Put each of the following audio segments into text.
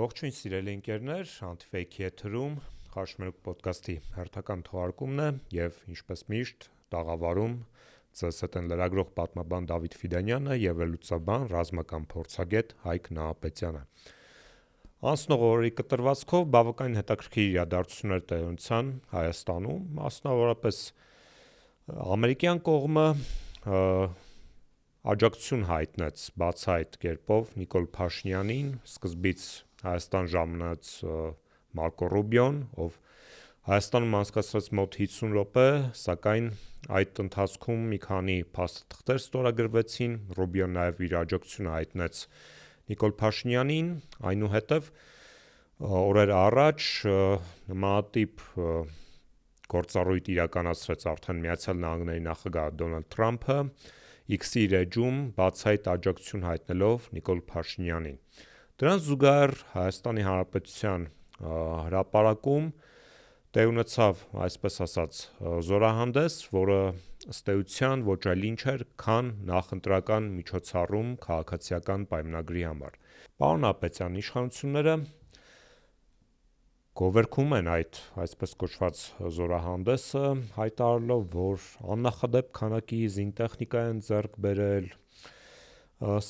Ողջույն սիրելի ընկերներ, Anti-Fake-ի եթերում Խաշմերուկ ոդկասթի հերթական թողարկումն է եւ ինչպես միշտ տաղավարում ՑՍՏ լրագրող պատմաբան Դավիթ Ֆիդանյանը եւ լուսաբան ռազմական փորձագետ Հայկ Նահապետյանը։ Անցնող օրերի կտրվածքով բավականին հետաքրքիր իրադարձություններ տեղի ունեցան Հայաստանում, մասնավորապես ամերիկյան կողմը աջակցություն հայտնեց բացահայտ կերպով Նիկոլ Փաշինյանին, սկզբից Հայաստան ժամանած Մարկո Ռուբիոն, ով Հայաստանում անցկացրեց մոտ 50 րոպե, սակայն այդ ընթացքում մի քանի փաստաթղթեր ստորագրվեցին, Ռուբիոն նաև իր աջակցությունը հայտնեց Նիկոլ Փաշինյանին, այնուհետև օրեր առաջ նմանատիպ գործառույթ իրականացրեց արդեն Միացյալ Նահանգների նախագահ Դոնալդ Թրամփը, X-ի իր էջում բացահայտ աջակցություն հայտնելով Նիկոլ Փաշինյանին։ Դրան զուգահեռ Հայաստանի Հանրապետության հրապարակում տեղի ունեցավ, այսպես ասած, զորահանդես, որը ըստ էության ոչ այլ ինչ էր, քան նախընտրական միջոցառում քաղաքացիական պայմանագրի համար։ Պարոն Նահապետյան, իշխանությունները գովերգում են այդ այսպես կոչված զորահանդեսը, հայտարարելով, որ աննախադեպ քանակի զինտեխնիկա են ձեռք բերել,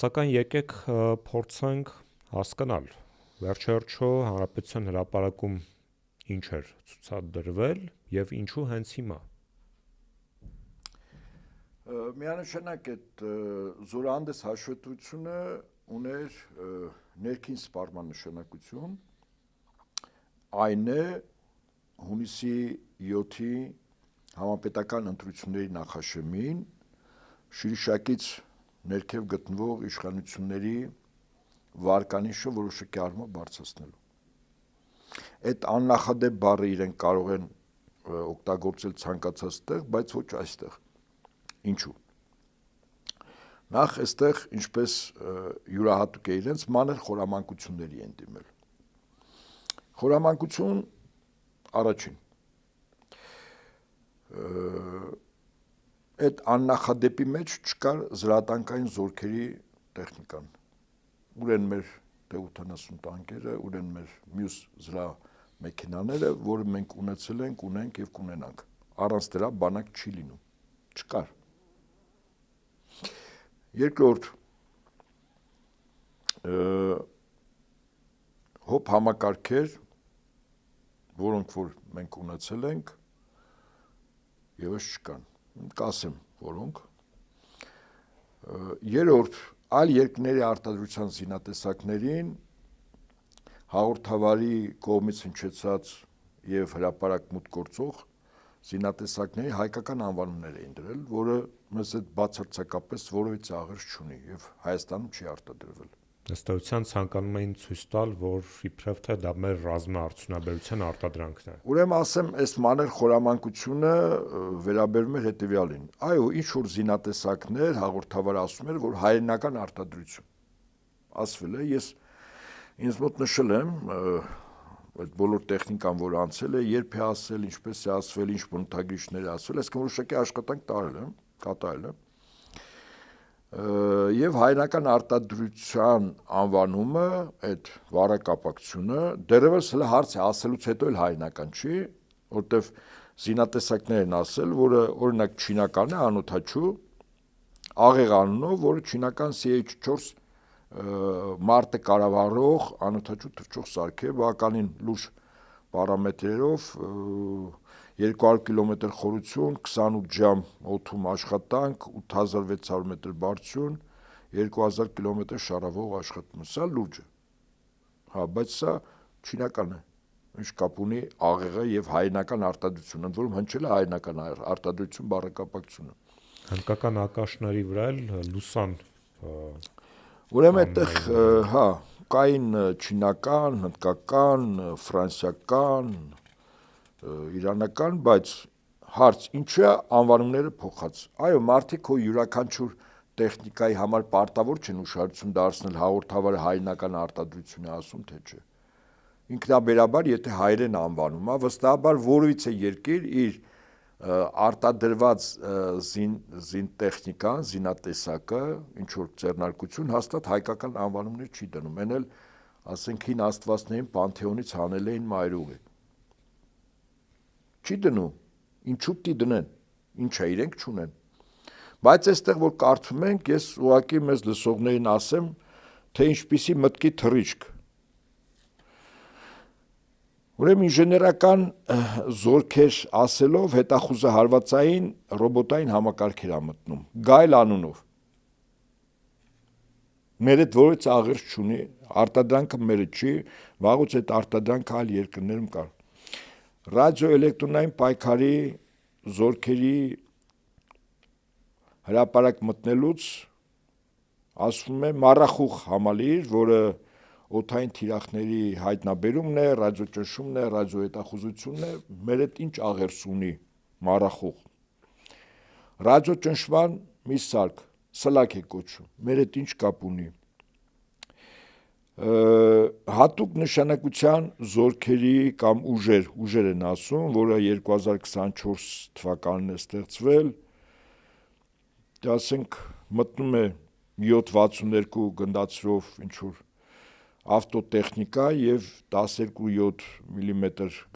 սակայն եկեք փորձենք հասկանալ, վերջերչո Հանրապետության հրապարակում ինչ էր ցուցադրվել եւ ինչու հենց հիմա։ Միանշանակ այդ զորահանդես հաշվետվությունը ուներ ներքին սպառման նշանակություն, այն է հունիսի 7-ի համապետական ընտրությունների նախաշեմին Շիրշակից ներքև գտնվող իշխանությունների վարկանիշը որոշակի առումով բարձրացնելու։ Այդ աննախադեպ բառը իրենք կարող են օգտագործել ցանկացած տեղ, բայց ոչ այստեղ։ Ինչու՞։ Նախ այստեղ, ինչպես յուրահատուկ է իրենց, մանր խորամանկությունների են դիմել։ Խորամանկություն առաջին։ Այդ աննախադեպի մեջ չկար զրատանկային զորքերի տեխնիկան։ Ուր են մեր T-80 տանկերը, ուր են մեր մյուս զրահմեքենաները, որը մենք ունեցել ենք, ունենք եւ կունենանք։ Առանց դրա բանակ չի լինում։ Չկար։ Երկրորդ հոբ համակարգեր, որոնք որ մենք ունեցել ենք, եւս չկան։ Կասեմ, որոնք։ Երրորդ, այլ երկրների արտադրության զինատեսակներին հաղորդավարի կողմից հնչեցած եւ հրապարակ մուտք գործող զինատեսակների հայկական անվանումներ էին դրել, որը մեզ այդ բացարձակապես որևիցե աղերս չունի եւ Հայաստանում չի արտադրվել։ Ըստ էության ցանկանում էին ցույց տալ, որ իբրև թե դա մեր ռազմաարդյունաբերության արտադրանքն է։ Ուրեմն ասեմ, այս մանր խորամանկությունը վերաբերում էր հետեւյալին։ Այո, ինչ որ զինատեսակներ հաղորդավարը ասում էր, որ հայրենական արտադրություն։ Ասվել է, ես ինձ մոտ նշել եմ այդ բոլոր տեխնիկան, որ անցել է, երբ է ասել, ինչպես է ասվել, ինչ բնութագրիչներ է ասվել, այսինքն որոշակի աշխատանք տարել եմ, կատարել եմ։ Եվ հայրենական արտադրության անվանումը, այդ վառակապակցությունը դեռևս հələ հարց է ասելուց հետո էլ հայրենական չի, որտեվ զինատեսակներ են ասել, որը օրինակ չինական է, անօդաչու, աղեղ անունով, որը չինական CH4 մարտը կառավարող անօդաչու թռչող սարք է, բավականին լուրջ պարամետրերով, 200 կիլոմետր խորություն, 28 ժամ օդում աշխատանք, 8600 մետր բարձրություն, 2000 կիլոմետր շարավող աշխատում։ Սա լուրջ է։ Հա, բայց սա չինական է։ Ինչ կապ ունի աղեղը եւ հայրենական արտադրությունը, ընդ որում հնչել է հայրենական արտադրություն բառակապակցությունը։ Հնդկական ակաշների վրա էլ լուսան։ Ուրեմն այդտեղ, հա, կային չինական, հնդկական, ֆրանսիական, իրանական, բայց հարց ինչու է անվանումները փոխած։ Այո, մարդիկ հո յուրաքանչյուր տեխնիկայի համար պարտավոր չեն ուշադրություն դարձնել հաղորդավարը հայրենական արտադրություն է ասում, թե չէ։ Ինքնաբերաբար, եթե հայերեն անվանում է, վստահաբար որևիցե երկիր իր արտադրված զինտեխնիկան, զինատեսակը, ինչ որ ձեռնարկություն հաստատ հայկական անվանումներ չի դնում։ Այն էլ ասենք հին աստվածներին պանթեոնից հանել էին մայրուղի։ Չի դնում, ինչու պիտի դնեն, ինչ է իրենք չունեն։ Բայց այստեղ որ կարդում ենք, ես ուղղակի մեզ լսողներին ասեմ, թե ինչպիսի մտքի թռիչք։ Ուրեմն ինժեներական զորքեր ասելով հետախուզահարվածային ռոբոտային համակարգեր ա մտնում, Գայլ անունով։ Մեր այդ որից աղերս չունի, արտադրանքը մերը չի, վաղուց այդ արտադրանքը այլ երկրներում կար։ Ռադիոէլեկտրոնային պայքարի զորքերի հրապարակ մտնելուց ասվում է մառախուղ համալիր, որը օդային թիրախների հայտնաբերումն է, ռադիոճնշումն է, ռադիոհետախուզությունն է, մեր այդ ինչ աղերս ունի մառախուղ։ Ռադիոճնշման մի սարք, սլաք է կոչվում, մեր այդ ինչ կապ ունի։ Հատուկ նշանակության զորքերի կամ ուժեր են ասում, որը 2024 թվականին է ստեղծվել, ասենք մտնում է 762 գնդացրով ինչ-որ ավտոտեխնիկա և 12.7 մմ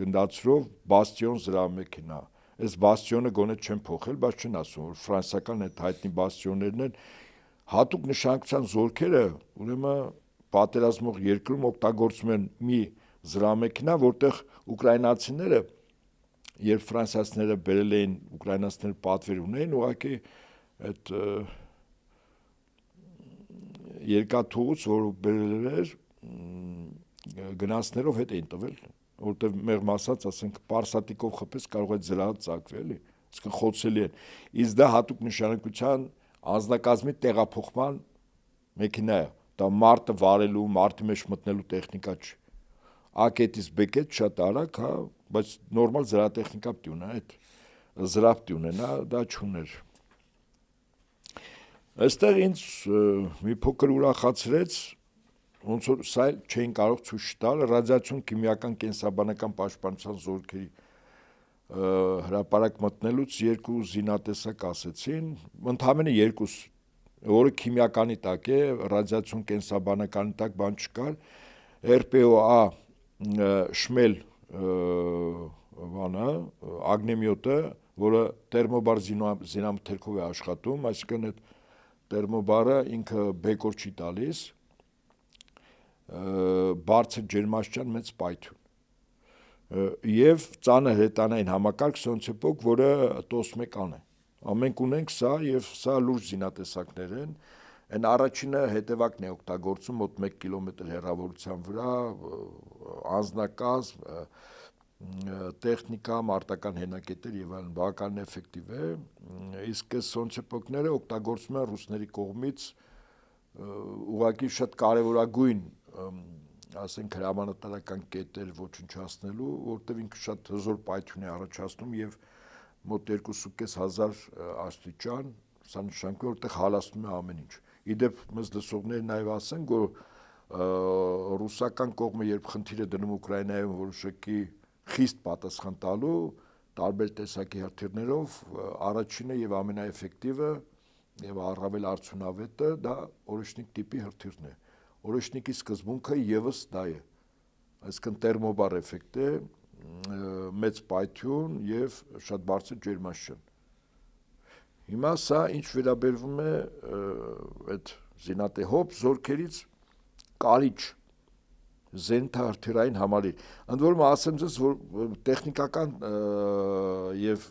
գնդացրով բաստիոն զրահմեքենա։ Այս բաստիոնը գոնե չեն փոխել, բայց չեն ասում, որ ֆրանսիական այդ հայտնի բաստիոններն են։ Հատուկ նշանակության զորքերը, ուրեմն պատերազմող երկրում օգտագործում են մի զրահմեքենա, որտեղ ուկրաինացիները, երբ ֆրանսիացիները բերել էին, ուկրաինացիները պատվեր ունեին, ուղղակի այդ երկաթուղուց, որ բերել էր, գնացներով հետ էին տվել, որտեղ մեղմ ասած, ասենք, պարսատիկով խփես կարող է զրահը ծակվի, էլի, այսինքն խոցելի են։ Իսկ դա հատուկ նշանակության անձնակազմի տեղափոխման մեքենա է, դա մարտը վարելու, մարտի մեջ մտնելու տեխնիկա չի։ A կետից B կետ շատ արագ, հա, բայց նորմալ զրահատեխնիկա պիտի ունենա, այդ զրահ պիտի ունենա, դա չուներ։ Այստեղ ինձ մի փոքր ուրախացրեց, ոնց որ սա չէին կարող ցույց տալ, ռադիացիոն քիմիական կենսաբանական պաշտպանության զորքերի հրապարակ մտնելուց երկու զինատեսակ ասեցին, ընդամենը երկուս, որը քիմիականի տակ է, ռադիացիոն կենսաբանականի տակ բան չկար, RPO-A շմել բանը, ագնեմյոտը, որը տերմոբար զինամթերքով է աշխատում, այսինքն այդ տերմոբարը ինքը բեկոր չի տալիս, բարձր ջերմաստիճան մեծ պայթյուն եւ ծանր հրետանային համակարգ Սոնցեպոկ, որը տոսմեկան է։ Մենք ունենք սա եւ սա լուրջ զինատեսակներ են։ Այն առաջինը հետևակն է օգտագործում մոտ 1 կիլոմետր հեռավորության վրա, անձնակազմ, տեխնիկա, մարտական հենակետեր եւ այլն, բավականին էֆեկտիվ է, իսկ Սոնցեպոկները օգտագործվում են ռուսների կողմից ուղղակի շատ կարևորագույն, ասենք, հրամանատարական կետեր ոչնչացնելու, որտեղ ինքը շատ հզոր պայթյուն է առաջացնում եւ մոտ 2.500 աստիճան, սա նշանակում է, որտեղ հալածվում է ամեն ինչ։ Իդեպ մեզ լսողները նաեւ ասեն, որ ռուսական կողմը երբ խնդիր է դնում Ուկրաինայում որոշակի խիստ պատասխան տալու տարբեր տեսակի հրթիռներով, առաջինը եւ ամենաէֆեկտիվը եւ առավել արդյունավետը դա օրեշնիկ տիպի հրթիռն է։ Օրեշնիկի սկզբունքը եւս դա է, այսինքն տերմոբար էֆեկտ է, մեծ պայթյուն եւ շատ բարձր ջերմաստիճան։ Հիմա սա ինչ վերաբերվում է այդ զինատեհոբ զորքերից կարիճ զենթա հրթիռային համալիր։ Ընդ որում ասեմ ձեզ, որ տեխնիկական եւ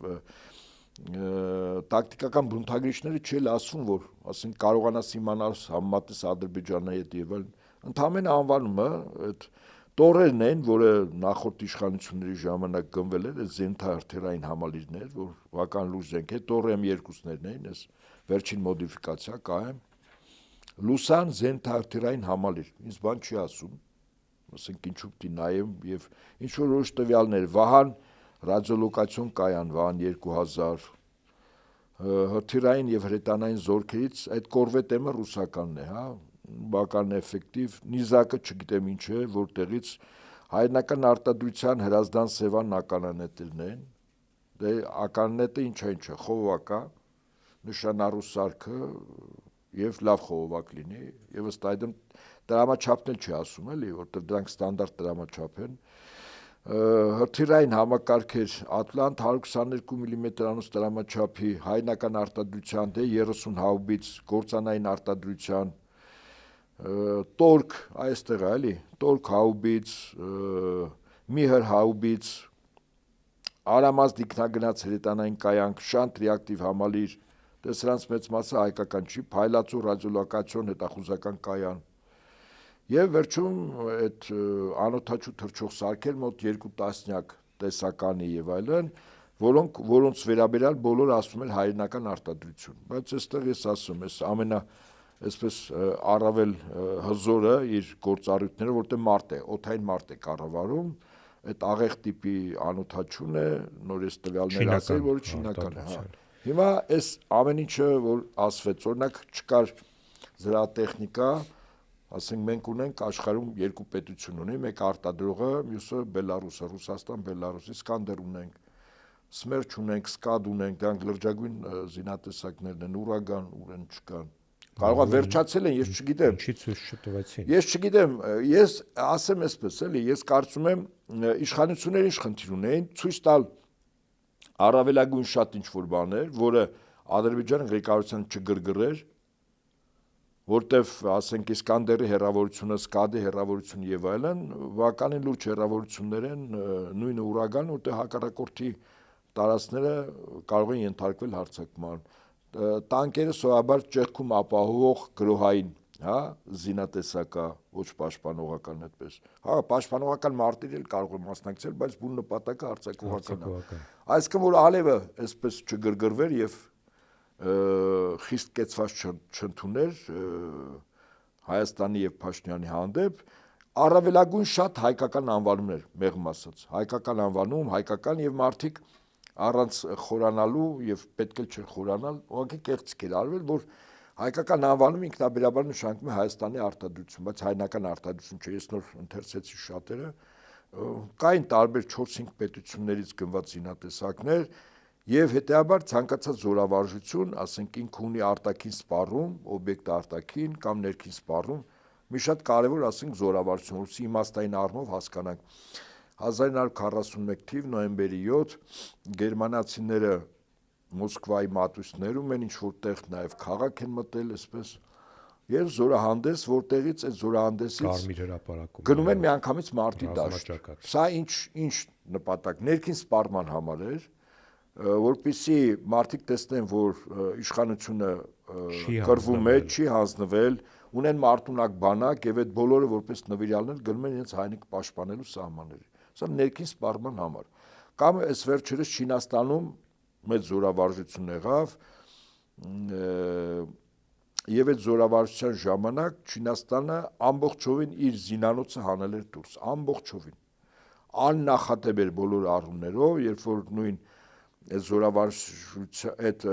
տակտիկական բնութագրիչները չէլ ասում, որ ասենք կարողանաս իմանալ համեմատես Ադրբեջանի հետ եւ այլն։ Ընդհանրապես անվանումը այդ տորերն են, որը նախորդ իշխանությունների ժամանակ գնվել էր, այդ զենթա հրթիռային համալիրներ, որ բավական լուրջ զենք է, տորեմ 2-ներն էին, այս վերջին մոդիֆիկացիա կայեմ։ Լուսան զենթա հրթիռային համալիր, ինձ բան չի ասում, ասենք ինչու պիտի նայեմ եւ ինչ որ որոշ տվյալներ, Վահան ռադիոլոկացիոն կայան, Վահան 2000 հրթիռային եւ հրետանային զորքերից այդ կորվետեմը ռուսականն է, հա, բավական էֆեկտիվ, նիզակը չգիտեմ ինչ է, որտեղից հայրենական արտադրության Հրազդան Սևան ականանետերն են, դե ականանետը ինչ է, խողովակա, նշանառու սարքը եւ լավ խողովակ լինի, եւ ըստ այդմ դրամաչափն էլ չի ասում էլի, որտեղ դրանք ստանդարտ դրամաչափ են։ Հրթիռային համակարգեր Ատլանտ 122 մմ-անոց դրամաչափի հայնական արտադրության, դե 30 հաուբից գործանային արտադրության, տորկ այստեղ է էլի, տորկ հաուբից, միհր հաուբից, արամած դիքնագնաց հրետանային կայանք, շանտ ռեակտիվ համալիր, դե սրանց մեծ մասը հայկական չի, փայլածու ռադիոլոկացիոն հետախուզական կայան։ Եվ վերջում այդ անօդաչու թռչող սարքեր մոտ 2 տասնյակ տեսականի եւ այլն, որոնց վերաբերյալ բոլորը ասում են հայրենական արտադրություն։ Բայց այստեղ ես ասում եմ, ամենա այսպես առավել հզորը իր գործառույթները, որտեղ մարդ է, օդային մարդ է կառավարում, այդ աղեղ տիպի անօդաչուն է, նոր էս տվյալներ ասել, որը չինական է, հա։ Հիմա այս ամեն ինչը որ ասվեց, օրինակ չկար զրահատեխնիկա, ասենք մենք ունենք աշխարհում երկու պետություն ունի, մեկը արտադրողը, մյուսը Բելարուսը, Ռուսաստան, Բելարուս, Իսկանդեր ունենք, Սմերչ ունենք, Սկադ ունենք, դրանք լրջագույն զինատեսակներն են, Ուրագան, ուրեն չկան։ Կարող է վերջացել են, ես չգիտեմ։ Ինչի ցույց չտվեցին։ Ես չգիտեմ, ես ասեմ այսպես էլի, ես կարծում եմ իշխանությունները ինչ խնդիր ունեն, ցույց տալ առավելագույն շատ ինչ-որ բաներ, որը Ադրբեջանը ղեկավարության չգրգռեր, որտեվ ասենք Իսկանդերի հերավորությունը, Սկադի հերավորությունը եւ այլն, բավականին լուրջ հերավորություններ են, նույնը Ուրագան, որտեղ հակառակորդի տարածքները կարող են ենթարկվել հարձակման։ Տանկերը սովորաբար ճեղքում ապահովող գրոհային, հա, զինատեսակա, ոչ պաշտպանողական այդպես։ Հա, պաշտպանողական մարտիրը կարող է մասնակցել, բայց բուն նպատակը հարձակողական է։ Այսինքն որ ալևը այսպես չգրգռվեր եւ խիստ կեցված չընդուներ Հայաստանի եւ Փաշինյանի հանդեպ, առավելագույն շատ հայկական անվանումներ, մեղմ ասած, հայկական անվանում, հայկական եւ մարդիկ առանց խորանալու եւ պետք է չխորանալ, ուղղակի կեղծիք էր արվել, որ հայկական անվանում ինքնաբերաբար նշանակում է Հայաստանի արտադրություն, բայց հայնական արտադրություն չէ, ես նոր ընթերցեցի շատերը, կային տարբեր 4-5 պետություններից գնված զինատեսակներ եւ հետեւաբար ցանկացած զորավարժություն, ասենք ինքը ունի արտաքին սպառում, օբյեկտ արտաքին կամ ներքին սպառում, մի շատ կարեւոր ասենք զորավարժություն, որի իմաստային առումով հասկանանք 1941 թիվ նոյեմբերի 7 գերմանացիները Մոսկվայի մատույցներում են ինչ որտեղ նաև քաղաք են մտել, այսպես եւ զորահանդես, որտեղից այդ զորահանդեսից Կարմիր հրապարակում գնում են միանգամից մարտի դաշտ։ Սա ինչ նպատակ, ներքին սպառման համար էր, որպեսզի մարդիկ տեսնեն, որ իշխանությունը կռվում է, չի հանձնվել, ունեն մարտունակ բանակ եւ այդ բոլորը որպես նվիրյալներ գնում են իրենց հայնիկ պաշտպանելու սահմանները։ Սա ներքին սպառման համար։ Կամ այս վերջերս Չինաստանում մեծ զորավարժություն եղավ եւ այդ զորավարժության ժամանակ Չինաստանը ամբողջովին իր զինանոցը հանել էր դուրս, ամբողջովին աննախադեպ էր բոլոր առումներով, երբ որ նույն այդ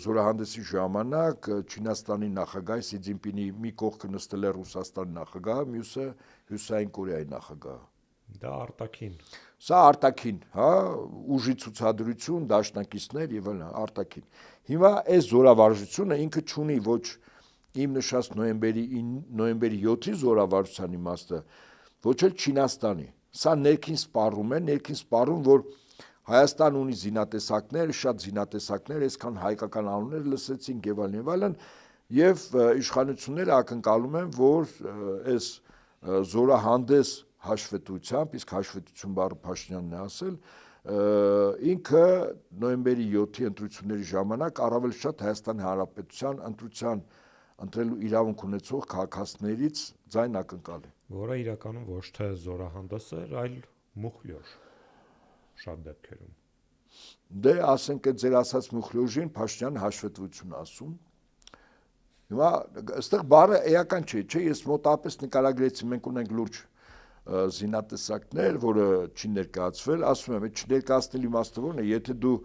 զորահանդեսի ժամանակ Չինաստանի նախագահ Սի Ցզինպինի մի կողքը նստել է Ռուսաստանի նախագահը, մյուսը Հյուսիսային Կորեայի նախագահը։ Դա արտաքին։ Սա արտաքին, հա, ուժի ցուցադրություն, դաշնակիցներ եւ այլն, արտաքին։ Հիմա այս զորավարժությունը ինքը չունի ոչ իմ նշած նոյեմբերի 7-ի զորավարժության իմաստը, ոչ էլ Չինաստանի։ Սա ներքին սպառում է, ներքին սպառում, որ Հայաստան ունի զինատեսակներ, շատ զինատեսակներ, այսքան հայկական անուններ լսեցինք եւ այլն, եւ իշխանությունները ակնկալում են, որ այս զորահանդես հաշվետվությամբ, իսկ հաշվետվություն բառը Փաշինյանն է ասել, ինքը նոյեմբերի 7-ի ընտրությունների ժամանակ առավել շատ Հայաստանի Հանրապետության ընտրելու իրավունք ունեցող քաղաքացիներից ձայն ակնկալի, որը իրականում ոչ թե զորահանդես էր, այլ մուխլյոշ շատ դեպքերում։ Դե ասենք այդ ձեր ասած մուխլյոշին Փաշինյանը հաշվետվություն ասում։ Հիմա այստեղ բառը էական չէ, ես մոտապես նկարագրեցի, մենք ունենք լուրջ զինատեսակներ, որը չի ներկայացվել, ասում եմ, այդ չներկայացնել իմաստը որն է, եթե դու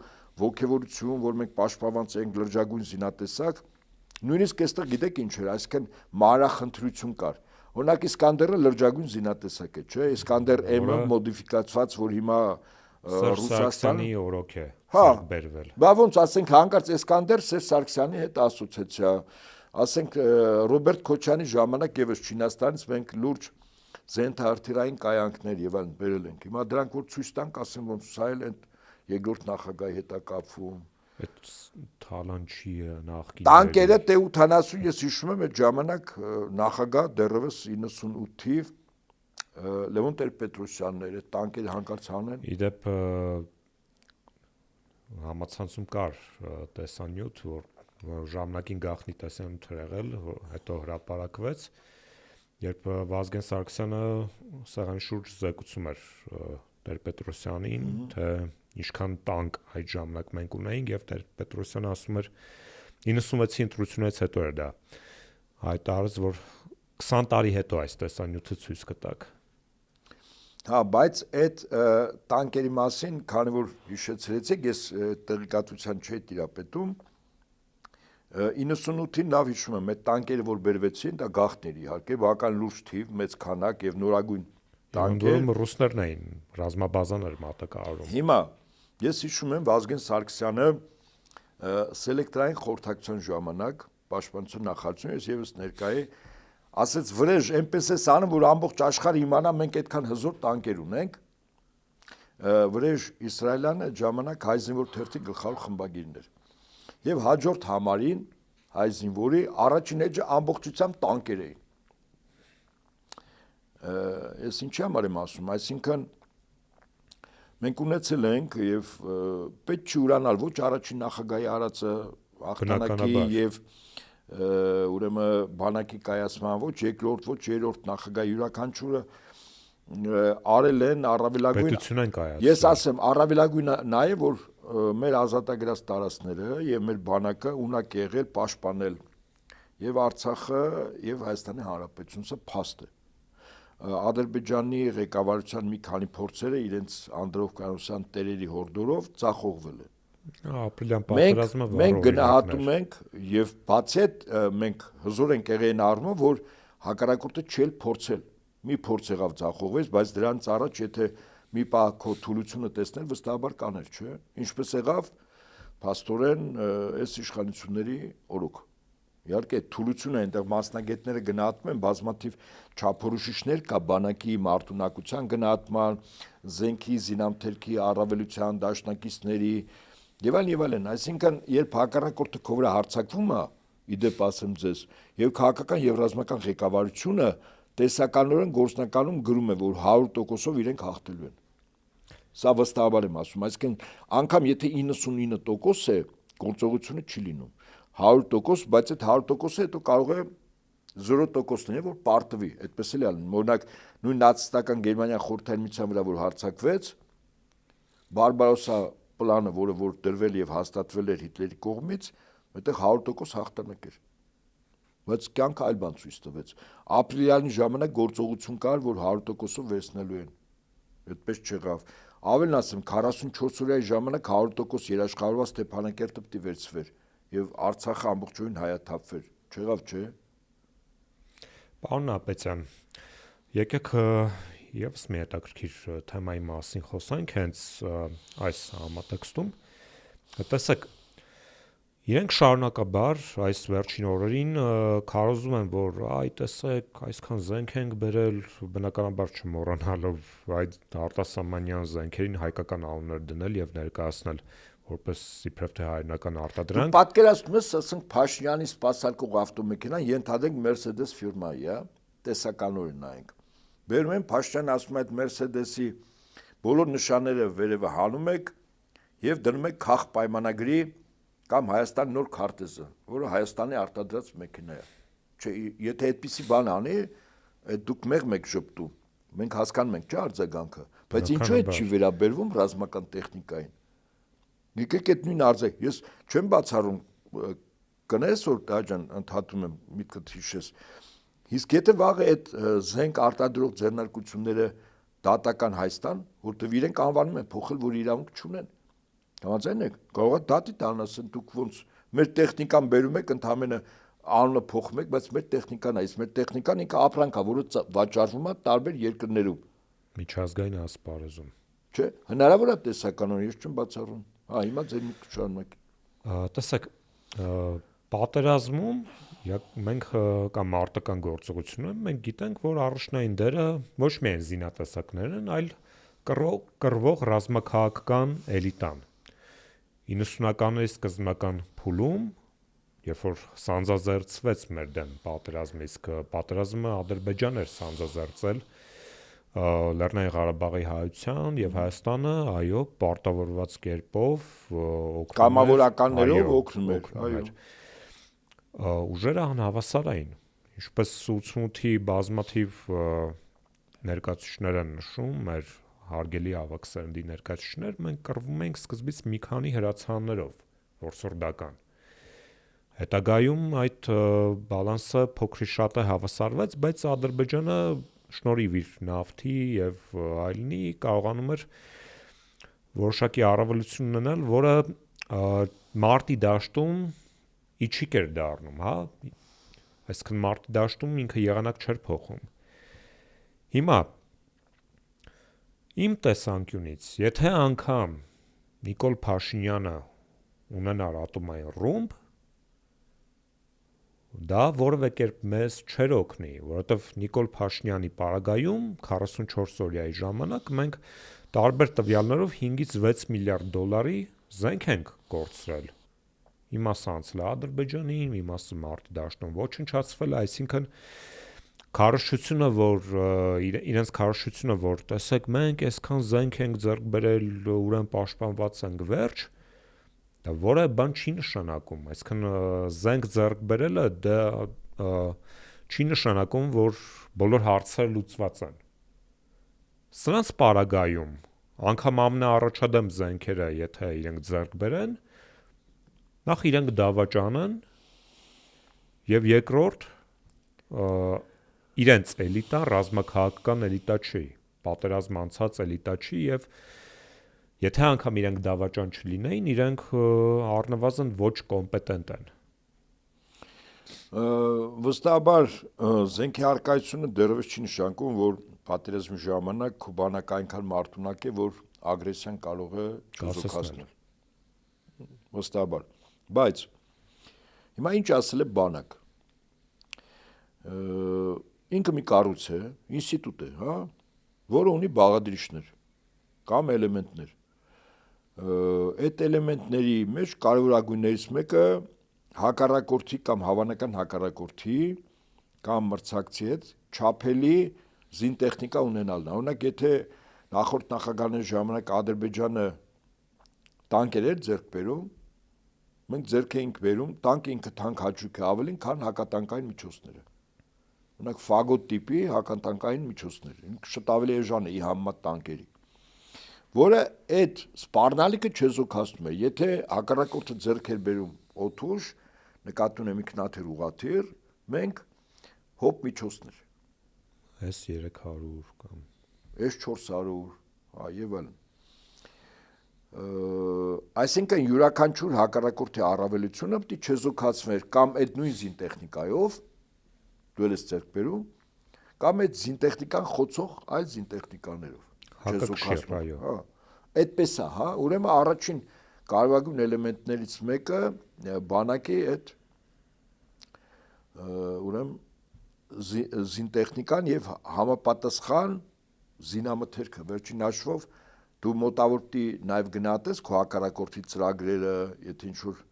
ոգևորություն, որ մենք պաշտպանված ենք լրջագույն զինատեսակ, նույնիսկ այստեղ գիտեք ինչ էր, այսինքն մանրախնդրություն կար։ Օրինակ Իսկանդերը լրջագույն զինատեսակ է, չէ՞, Իսկանդեր M-ը մոդիֆիկացված, որ հիմա Ռուսաստանի օրոք է բերվել։ Բա ոնց ասենք հանկարծ Իսկանդեր Սերժ Սարգսյանի հետ ասոցիացիա, ասենք Ռոբերտ Քոչյանի ժամանակ եւս Չինաստանից մենք լուրջ զենթահրթիռային կայանքներ եւ այլն բերել ենք։ Հիմա դրանք որ ցույց տանք, ասեմ ոնց սա էլ այդ երկրորդ նախագահի հետ է կապվում։ Այդ Թալանչի նախկին Տանկերը T-80 ես հիշում եմ այդ ժամանակ նախագահ դեռևս 98 թիվ Լևոն Տեր-Պետրոսյանն էր, այդ տանկերը հանկարծ հանեն։ Իդեպ համացանցում կար տեսանյութ, որ ժամանակին գաղտնի տեսանյութ էր եղել, հետո հրապարակվեց, երբ Վազգեն Սարգսյանը սեղանի շուրջ զեկուցում էր Տեր-Պետրոսյանին, թե ինչքան տանկ այդ ժամանակ մենք ունեինք, եւ Տեր-Պետրոսյանը ասում էր 96-ի ընտրությունից հետո էր դա հայտարարած, որ 20 տարի հետո այս տեսանյութը ցույց կտակ։ Հա, բայց այդ տանկերի մասին, քանի որ հիշեցրեցիք, ես տեղեկատվության չէի տիրապետում, 98-ին լավ հիշում եմ, այդ տանկերը որ բերվեցին, դա գաղտնի էր իհարկե, բավական լուրջ թիվ, մեծ քանակ եւ նորագույն տանկեր։ Ռուսներն էին, ռազմաբազաներ մատակարարում։ Հիմա ես հիշում եմ Վազգեն Սարգսյանը սելեկտրային խորհրդակցության ժամանակ պաշտպանության նախարարությունից ես եւս ներկայ էի, ասեց վրեժ այնպես է անում, որ ամբողջ աշխարհը իմանա մենք այդքան հզոր տանկեր ունենք։ Վրեժ Իսրայելյանը այդ ժամանակ հայ զինվոր թերթի գլխավոր խմբագիրն էր։ Եվ հաջորդ համարին հայ զինվորի առաջին էջը ամբողջությամբ տանկեր էին։ Ես ինչի համար եմ ասում, այսինքն մենք ունեցել ենք եւ պետք չի ուրանալ ոչ առաջին նախագահի արածը հաղթանակի եւ ուրեմն բանակի կայացման ոչ երկրորդ ոչ երրորդ նախագահի յուրաքանչյուրը արել են առավելագույն պետություն են կայացրել։ Ես ասեմ առավելագույնը նաեւ որ մեր ազատագրած տարածքները եւ մեր բանակը ունակ եղել պաշտպանել եւ Արցախը եւ Հայաստանի Հանրապետությունը, սա փաստ է։ Ադրբեջանի ղեկավարության մի քանի փորձերը իրենց Անդրեև Կանոսյան տերերի հորդորով ցախողվել են։ Ապրիլյան պատերազմը մենք գնահատում ենք եւ բացի այդ մենք հզոր ենք եղել այն առումով, որ հակառակորդը չէլ փորձել։ Մի փորձ եղավ ցախողվեց, բայց դրանից առաջ եթե մի պահ քո թուլությունը տեսնել վստահաբար կաներ, չէ՞։ Ինչպես եղավ փաստորեն այս իշխանությունների օրոք։ Իհարկե թուլությունը այնտեղ մասնագետները գնահատում են բազմաթիվ չափորոշիչներ կա բանակի մարտունակության գնահատման, զենքի, զինամթերքի առավելության, դաշնակիցների եւ այլն, այսինքն երբ հակառակորդը քո վրա հարձակվում է, իդեպ ասեմ ձեզ, եւ քաղաքական եւ ռազմական ղեկավարությունը տեսականորեն գործնականում գրում է, որ 100%-ով իրենք հաղթելու են։ Սա վստահաբար եմ ասում, այսինքն անգամ եթե 99% է, գործողությունը չի լինում։ 100%, բայց այդ 100%-ը հետո կարող է 0% լինի, որ պարտվի, այդպես էլ ալին։ Օրինակ նույն նացիստական Գերմանիան խորհրդային միության վրա որ հարձակվեց, Բարբարոսա պլանը, որը որ դրվել եւ հաստատվել էր Հիտլերի կողմից, այդտեղ 100% հաղթանակ էր։ Բայց կյանքը այլ բան ցույց տվեց։ Ապրիլյանի ժամանակ գործողություն կար, որ 100%-ով վերցնելու են։ Այդպես չեղավ։ Ավելին ասեմ, 44 օրյա ժամանակ 100% երաշխավորված Ստեփանակերտը պիտի վերցվեր եւ Արցախը ամբողջովին հայաթափվեր։ Չեղավ, չէ՞։ Պարոն Նապետյան, եկեք եւս մի հետաքրքիր թեմայի մասին խոսանք հենց այս համատեքստում։ Տեսեք, իրենք շարունակաբար այս վերջին օրերին քարոզում են, որ այ տեսեք, այսքան զենք ենք բերել, բնականաբար չմոռանալով այդ արտասահմանյան զենքերին հայկական անուններ դնել եւ ներկայացնել որպես իբրև թե հայրենական արտադրանք։ Պատկերացնում ես, ասենք Փաշինյանի սպասարկող ավտոմեքենան ենթադրենք Mercedes ֆիրմայի է, տեսականորեն նայենք։ Բերում են Փաշինյանը ասում է այդ Mercedes-ի բոլոր նշանները վերևը հանում եք եւ դնում եք քաղ պայմանագրի կամ Հայաստանի նոր քարտեզը, որը Հայաստանի արտադրած մեքենա է։ Չէ, եթե այդպիսի բան անի, այդ դուք մեղմ եք շփտում։ Մենք հասկանում ենք, չէ՞ արձագանքը, բայց ինչու է չի վերաբերվում ռազմական տեխնիկային։ Եկեք այդ նույն արձակ, ես չեմ բացառում կնես որ դաջան ընդհատում եմ միտքդ հիշես։ Իսկ եթե վաղը այդ զենք արտադրող ձեռնարկությունները դատական Հայաստան, որտեղ իրենք անվանում են փոխել, որ իրավունք չունեն։ Համաձայն եք, կարող է դատի տան ասեն դուք ոնց մեր տեխնիկան բերում եք ընդհանրապես անունը փոխում եք, բայց մեր տեխնիկան է, իսկ մեր տեխնիկան ինքը ապրանք է, որը վաճառվում է տարբեր երկրներում։ Միջազգային ասպարեզում։ Չէ, հնարավոր է տեսականորեն, ես չեմ բացառում։ Հիմա ձեր միտքը շարունակ։ Տեսեք, պատերազմում Մենք կամ մարտական գործողությունում մենք գիտենք, որ առաջնային դերը ոչ միայն զինատեսակներն, այլ կռվող ռազմաքաղաքական էլիտան։ 90-ականների սկզբնական փուլում, երբ որ սանձազերծվեց մեր դեմ պատերազմը, իսկ պատերազմը Ադրբեջանն էր սանձազերծել Լեռնային Ղարաբաղի հայության եւ Հայաստանը, այո, պարտավորված կերպով օգնում կամավորականներով օգնում էր, այո։ Ուժերը անհավասար էին, ինչպես 88-ի բազմաթիվ ներկայացուցիչներ են նշում, մեր հարգելի ավակ սերնդի ներկայացուցիչներ, մենք կռվում ենք սկզբից մի քանի հրացաններով, որսորդական։ Հետագայում այդ բալանսը փոքրիշատ է հավասարվեց, բայց Ադրբեջանը շնորհիվ իր նավթի եւ այլնի կարողանում էր որոշակի առավելություն ունենալ, որը մարտի դաշտում իջիկ էր դառնում, հա, այսինքն մարտի դաշտում ինքը եղանակ չէր փոխում։ Հիմա իմ տեսանկյունից, եթե անգամ Նիկոլ Փաշինյանը ունենար ատոմային ռումբ, դա որևէ կերպ մեզ չէր օգնի, որովհետև Նիկոլ Փաշինյանի պարագայում 44 օրյայի ժամանակ մենք տարբեր տվյալներով 5-ից 6 միլիարդ դոլարի զենք ենք կորցրել։ Մի մասը անցել է Ադրբեջանին, մի մասը մարտի դաշտում ոչնչացվել, այսինքն քարոզչությունը, որ իրենց քարոզչությունը, որ տեսեք, մենք այսքան զենք ենք ձեռք բերել, ուրեմն պաշտպանված ենք, վերջ, դա որևէ բան չի նշանակում, այսինքն զենք ձեռք բերելը դա չի նշանակում, որ բոլոր հարցերը լուծված են։ Սրանց պարագայում անգամ ամենաառաջադեմ զենքերը, եթե իրենք ձեռք բերեն, նախ իրենք դավաճանեն եւ երկրորդ իրենց էլիտան ռազմաքաղաքական էլիտա չի, պատերազմ անցած էլիտա չի եւ եթե անգամ իրենք դավաճան չլինեին, իրենք առնվազն ոչ կոմպետենտ են։ Վստահաբար զենքի առկայությունը դեռևս չի նշանակում, որ պատերազմի ժամանակ Քուբանակը այնքան մարտունակ է, որ ագրեսիան կարող է չզոքացնել։ Վստահաբար։ Բայց հիմա ինչ ասել է բանակ։ Ինքը մի կառույց է, ինստիտուտ է, հա, որը ունի բաղադրիչներ կամ էլեմենտներ։ Այդ էլեմենտների մեջ կարևորագույններից մեկը հակառակորդի կամ հավանական հակառակորդի կամ մրցակցի հետ չափելի զինտեխնիկա ունենալն է։ Օրինակ, եթե նախորդ նախագահների ժամանակ Ադրբեջանը տանկեր էր ձեռք բերում, մենք ձեռք էինք բերում, տանկը ինքը թանկ հաճույք է ավելին, քան հակատանկային միջոցները։ Օրինակ, ֆագոտ տիպի հակատանկային միջոցներ, ինքը շատ ավելի էժան է ի համեմատ տանկերի, որը այդ սպառնալիքը չեզոքացնում է։ Եթե հակառակորդը ձեռք էր բերում օդուժ, նկատի ունեմ ինքնաթիռ ուղղաթիռ, մենք հոп միջոցներ։ S300 կամ S400, հա, եւ այլն։ Այսինքն յուրաքանչյուր հակառակորդի առավելությունը պետք է չեզոքացվեր կամ այդ նույն զինտեխնիկայով, դու ես ձեռք բերում, կամ այդ զինտեխնիկան խոցող այլ զինտեխնիկաներով։ Չեզոքացվի, հա, այդպես է, հա, ուրեմն առաջին կարևորագույն էլեմենտներից մեկը բանակի այդ ուրեմն զինտեխնիկան եւ համապատասխան զինամթերքը վերջին հաշվով դու մոտավոր պիտի նաեւ գնահատես քո հակառակորդի ծրագրերը, եթե ինչ-որ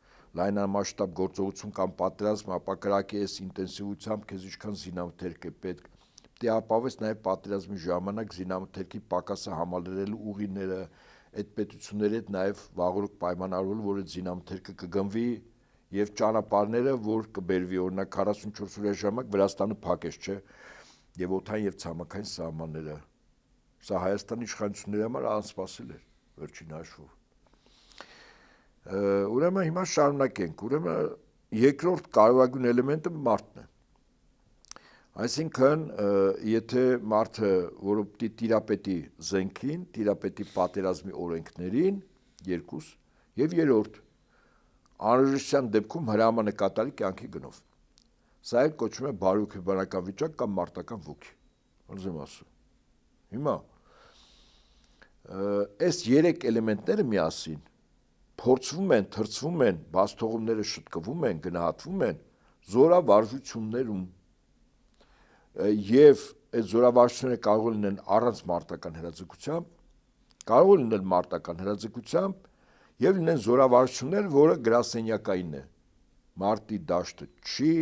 լայնամասշտաբ գործողություն կամ պատերազմ, ապա կրակի այս ինտենսիվությամբ քեզ ինչքան զինամթերք է պետք, պիտի ապավես նաեւ պատերազմի ժամանակ զինամթերքի պակասը համալրելու ուղիները, այդ պետությունների հետ նաեւ վաղուրկ պայմանավորվել, որ այդ զինամթերքը կգնվի եւ ճանապարհները, որ կբերվի, օրինակ 44 օրյա ժամանակ Վրաստանը փակեց, չէ, եւ օդային եւ ցամաքային սահմանները։ Սա Հայաստանի իշխանությունների համար անսպասել էր վերջին հաշվով։ Ուրեմն հիմա շարունակենք, ուրեմն երկրորդ կարևորագույն էլեմենտը մարդն է։ Այսինքն, եթե մարդը, որը պիտի տիրապետի զենքին, տիրապետի պատերազմի օրենքներին, երկուս, եւ երրորդ, անհրաժեշտության դեպքում հրամանեկատարի կյանքի գնով։ Սա էլ կոչվում է բարոյական վիճակ կամ մարտական ոգի։ Ոնց եմ ասում։ Հիմա այս երեք էլեմենտները միասին փորձվում են, թրծվում են, բաց թողումները շտկվում են, գնահատվում են, զորավարժություններում եւ այդ զորավարժությունները կարող են լինել առանց մարտական հրաձգությամբ, կարող են լինել մարտական հրաձգությամբ եւ լինեն զորավարժություններ, որը գրասենյակային է։ Մարտի դաշտը չի,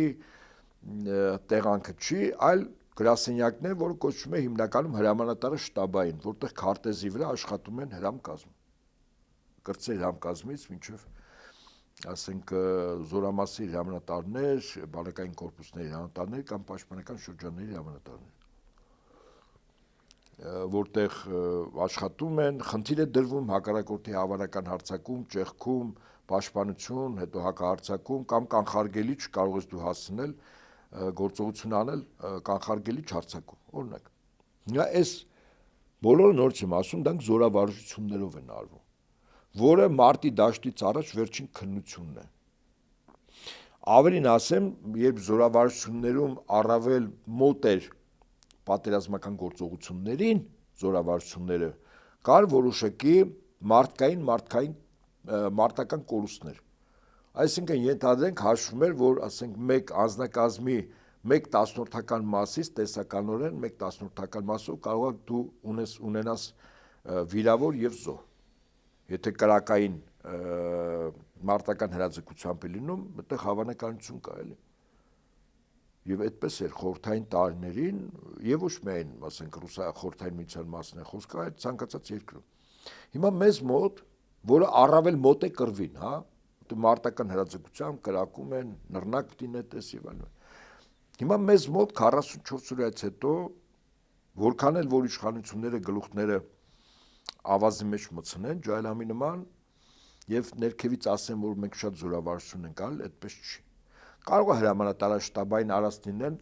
տեղանքը չի, այլ գրասենյակներ, որը կոչվում է հիմնականում հրամանատարը շտաբային, որտեղ քարտեզի վրա աշխատում են հրամկազմ։ Կրծեր հրամկազմից մինչև ասենք զորամասի հրամանատարներ, բանակային կորպուսների հրամանատարներ կամ պաշտպանական շրջանների հրամանատարներ, որտեղ աշխատում են, խնդիր է դրվում հակառակորդի հավանական հարձակում, ճեղքում, պաշտպանություն, հետո հակահարձակում կամ կանխարգելի չկարող ես դու հասցնել գործողություն անել կանխարգելի չհարձակում, օրինակ։ Նա այս բոլորը նորից եմ ասում, դրանք զորավարժություններով են արվում, որը մարտի դաշտից առաջ վերջին քննությունն է։ Ավելին ասեմ, երբ զորավարժություններում առավել մոտ էր պատերազմական գործողություններին զորավարժությունները, կար որոշակի մարտական կորուստներ։ Այսինքն ենթադրենք հաշվում էր, որ ասենք մեկ անձնակազմի 1/10 մասից տեսականորեն 1/10 մասով կարող է դու ունենաս վիրավոր եւ զոհ։ Եթե կրակային մարտական հրաձգությամբ է լինում, այդտեղ հավանականություն կա էլի։ Եվ այդպես էր խորհրդային տարիներին եւ ոչ միայն, ասենք, խորհրդային միության մասն է խոսքը, այլ ցանկացած երկրում։ Հիմա մեզ մոտ, որը առավել մոտ է կռվին, հա, մարտական հրաձգությամբ կրակում են, նռնակ պիտի նետես եւ այլն։ Հիմա մեզ մոտ 44 օրից հետո որքան էլ որ իշխանությունները գլուխները ավազի մեջ մտցնեն ջայլամի նման եւ ներքևից ասեն, որ մենք շատ զորավարժություն ենք արել, այդպես չի։ Կարող է հրամանատարաշտաբային արած լինեն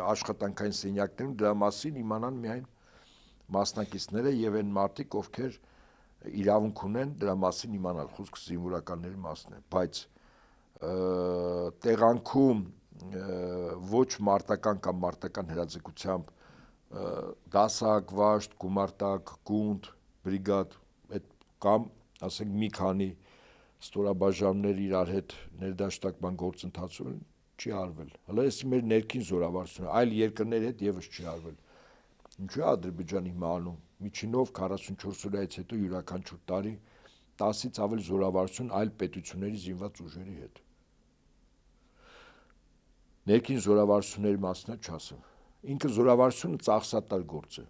աշխատանքային սենյակներում դրա մասին իմանան միայն մասնակիցները եւ այն մարդիկ, ովքեր իրավունք ունեն դրա մասին իմանալ, խոսքը զինվորականների մասն է, բայց տեղանքում ոչ մարտական կամ մարտական հրաձգությամբ դասակ, վաշտ, գումարտակ, գունդ, բրիգադ, այդ կամ ասենք մի քանի ստորաբաժանումներ իրար հետ ներդաշնակման գործընթացում չի արվել։ Հələ էս մեր ներքին զորավարժությունը այլ երկրների հետ եւս չի արվել։ Ինչու է Ադրբեջանը հիմա անում։ Միջինով 44 օրից հետո յուրաքանչյուր տարի 10-ից ավել զորավարժություն այլ պետությունների զինված ուժերի հետ։ Ներքին զորավարժությունների մասն չասեմ։ Ինքը զորավարժությունը ծախսատար գործ է։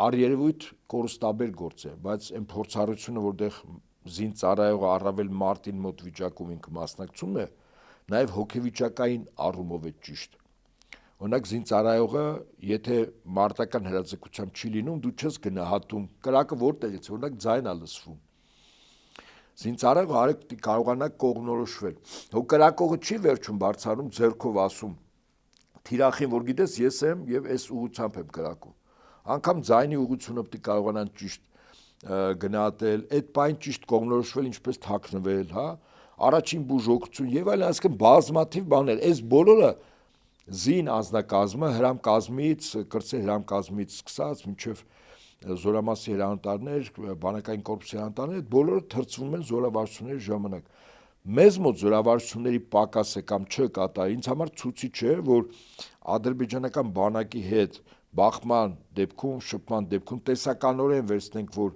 Առերևույթ կորստաբեր գործ է, բայց այն փորձառությունը, որտեղ զինծառայողը առավել մարտին մոտ վիճակում ինքը մասնակցում է, նաև հոգեվիճակային առումով է ճիշտ։ Օրինակ զինծառայողը, եթե մարտական հրաձգությամբ չի լինում, դու չես գնահատում կրակը որտեղից, օրինակ ձայն է լսվում։ Զինծառայողը արեք կարողանա կողմնորոշվել։ Հո կրակողը չի վերջում բարձրանում ձեռքով ասում թիրախին, որ գիտես, ես եմ եւ այս ուղությամբ եմ կրակում։ Անկամ ձայնի ուղղությունը պետք է կարողանան ճիշտ գնահատել, այդ բան ճիշտ կողմնորոշվել, ինչպես թաքնվել, հա, առաջին բուժօգնություն եւ այլն, այսինքն բազմաթիվ բաներ, այս բոլորը զին անձնակազմը հրամկազմից, կրծեր հրամկազմից սկսած մինչև զորամասի հրամանատարներ, բանակային կորպուսի հրամանատարներ, այդ բոլորը թրծվում են զորավարժությունների ժամանակ։ Մեզ մոտ զորավարժությունների պակասը կամ չկատարը ինձ համար ցույցիչ է, որ ադրբեջանական բանակի հետ բախման դեպքում, շփման դեպքում տեսականորեն վերցնենք, որ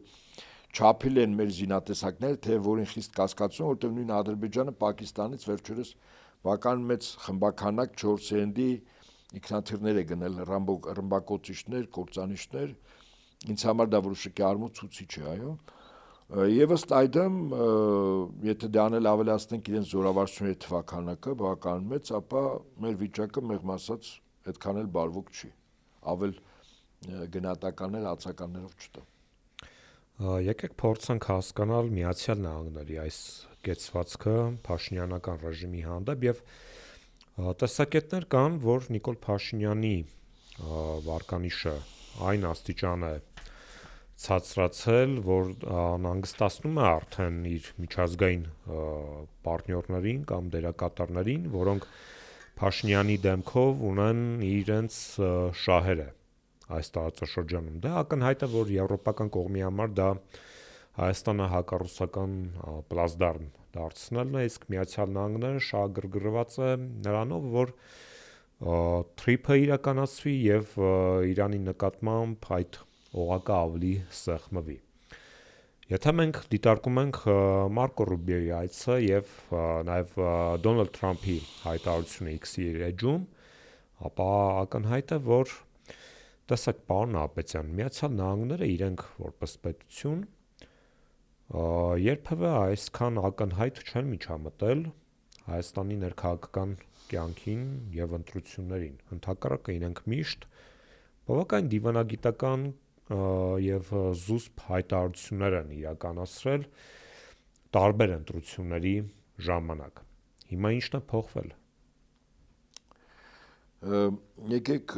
չափել են մեր զինատեսակները, թե որին խիստ կասկածում, որտեղ նույն Ադրբեջանը Պակիստանից վերջերս բական մեծ խմբականակ 4 սերնդի ինքնաթիռներ է գնել, ռմբակոծիչներ, կործանիչներ, ինձ համար դա որոշակի առումով ցույցիչ է, այո։ Եվ ըստ այդմ, եթե դրան էլ ավելացնենք իրենց զորավարժությունների թվականակը բավական մեծ, ապա մեր վիճակը մեղմ ասած այդքան էլ բարվոք չի։ Ավել գնահատականներ, ացականներով չտա։ Եկեք փորձենք հասկանալ Միացյալ Նահանգների այս կեցվածքը Փաշինյանական ռեժիմի հանդեպ եւ տեսակետներ կան, որ Նիկոլ Փաշինյանի վարկանիշը այն աստիճան է ցածրացել, որ անհանգստացնում է արդեն իր միջազգային պարտներներին կամ դերակատարներին, որոնք Փաշինյանի դեմքով ունեն իրենց շահերը այս տարածաշրջանում։ Դա ակնհայտ է, որ եվրոպական կողմի համար դա Հայաստանը հակառուսական պլազդարմ դարձնելն է, իսկ Միացյալ Նահանգները շահագրգռված է նրանով, որ թրիփը իրականացվի եւ Իրանի նկատմամբ այդ օղակը ավելի սեղմվի։ Եթե մենք դիտարկում ենք Մարկո Ռուբիոյի այցը եւ նաեւ Դոնալդ Թրամփի հայտարարությունը X-ի էջում, ապա ակնհայտ է, որ տեսեք, պարոն Ապետյան, Միացյալ Նահանգները իրենք որպես պետություն երբևէ այսքան ակնհայտ չեն միջամտել Հայաստանի ներքաղաքական կյանքին եւ ընտրություններին։ Ընդհակառակը իրենք միշտ բավական դիվանագիտական եւ զուսպ հայտարարություններ են իրականացրել տարբեր ընտրությունների ժամանակ։ Հիմա ի՞նչն է փոխվել։ Եկեք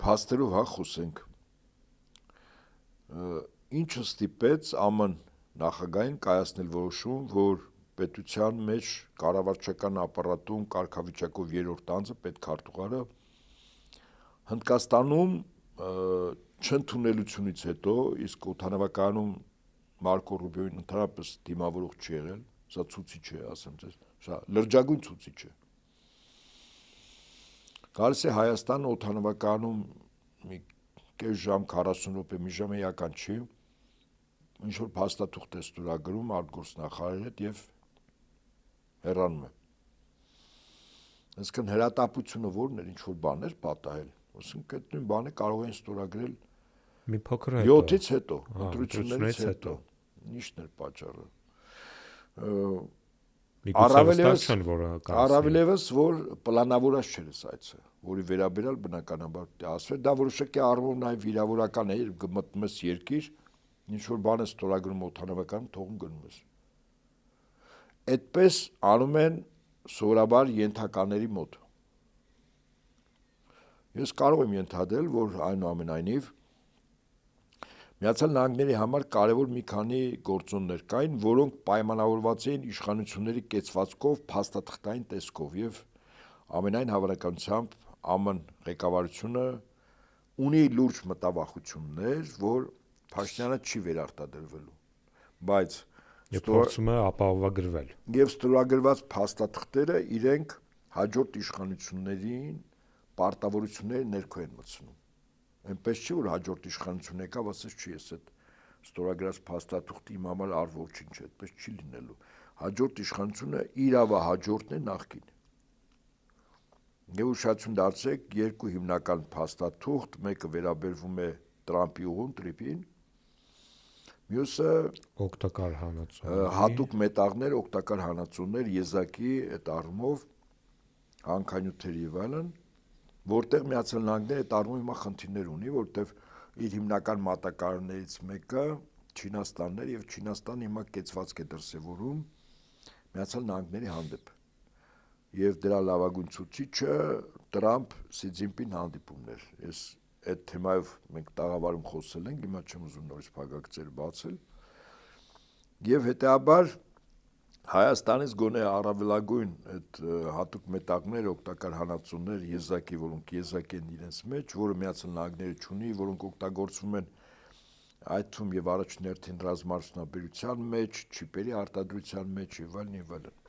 փաստերով խոսենք։ Ինչը ստիպեց ԱՄՆ նախագահին կայացնել որոշում, որ պետության մեջ կառավարչական ապարատում կարգավիճակով երրորդ անձը պետքարտուղարը Հնդկաստանում չընդունելությունից հետո, իսկ օդանավակայանում Մարկո Ռուբիոյին ընդհանրապես դիմավորող չի եղել, սա ցուցիչ է, ասեմ ձեզ, սա լրջագույն ցուցիչ է։ Գալիս է Հայաստան օդանավակայանում մի կես ժամ, 40 րոպե, մի ժամ էական չի, ինչ-որ փաստաթուղթ է ստորագրում արտգործնախարարի հետ և հեռանում է։ Այսինքն հրատապությունը որն էր, ինչ-որ բաներ պատահել, այսինքն այդ նույն բանը կարող են ստորագրել մի փոքր հետո 7-ից հետո, ընտրություններից հետո։ Ի՞նչն էր պատճառը։ Առավելևս, որ պլանավորած չէր այցը, որի վերաբերյալ բնականաբար ասվել, դա որոշակի առումով նաև վիրավորական է, երբ մտնում ես երկիր, ինչ-որ բան է ստորագրում օդանավականում, թողում գնում ես։ Այդպես անում են սովորաբար ենթակաների մոտ։ Ես կարող եմ ենթադրել, որ այնուամենայնիվ Միացյալ Նահանգների համար կարևոր մի քանի գործոններ կային, որոնք պայմանավորված էին իշխանությունների կեցվածքով, փաստաթղթային տեսքով եւ ամենայն հավանականությամբ ԱՄՆ ղեկավարությունը ունի լուրջ մտավախություններ, որ Փաշինյանը չի վերարտադրվելու, բայց փորձում է ապահովագրվել։ Եվ ստորագրված փաստաթղթերը իրենք հաջորդ իշխանություններին պարտավորությունները ներքո են մտցնում։ Այնպես չի, որ հաջորդ իշխանությունը եկավ, ասես չի, ես այդ ստորագրած փաստաթուղթը իմ համար առողջին չէ, այդպես չի լինելու։ Հաջորդ իշխանությունը իրավահաջորդն է նախկին։ Եվ ուշադրություն դարձրեք, երկու հիմնական փաստաթուղթ, մեկը վերաբերվում է Տրամփի ուղուն, մյուսը օգտակար հանածոներ, հատուկ մետաղներ, օգտակար հանածոներ, եզակի այդ առումով հանքանյութեր եւ այլն, որտեղ Միացյալ Նահանգները այդ առումով հիմա խնդիրներ ունի, որտեղ իր հիմնական մատակարարներից մեկը Չինաստանն էր եւ Չինաստանը հիմա կեցվածք է դրսեւորում Միացյալ Նահանգների հանդեպ։ Եվ դրա լավագույն ցուցիչը Տրամփ-Սի Ցզինպին հանդիպումն էր։ Ես այդ թեմայով մենք տաղավարում խոսել ենք, հիմա չեմ ուզում նորից փակագծեր բացել։ Եվ հետեաբար Հայաստանից գոնե առավելագույն այդ հատուկ մետաղներ, օգտակար հանածոներ, եզակի, որոնք եզակի են իրենց մեջ, որը Միացյալ Նահանգները չունի, որոնք օգտագործվում են այդ թվում եւ առաջին հերթին ռազմարդյունաբերության մեջ, չիպերի արտադրության մեջ եւ այլն եւ այլն։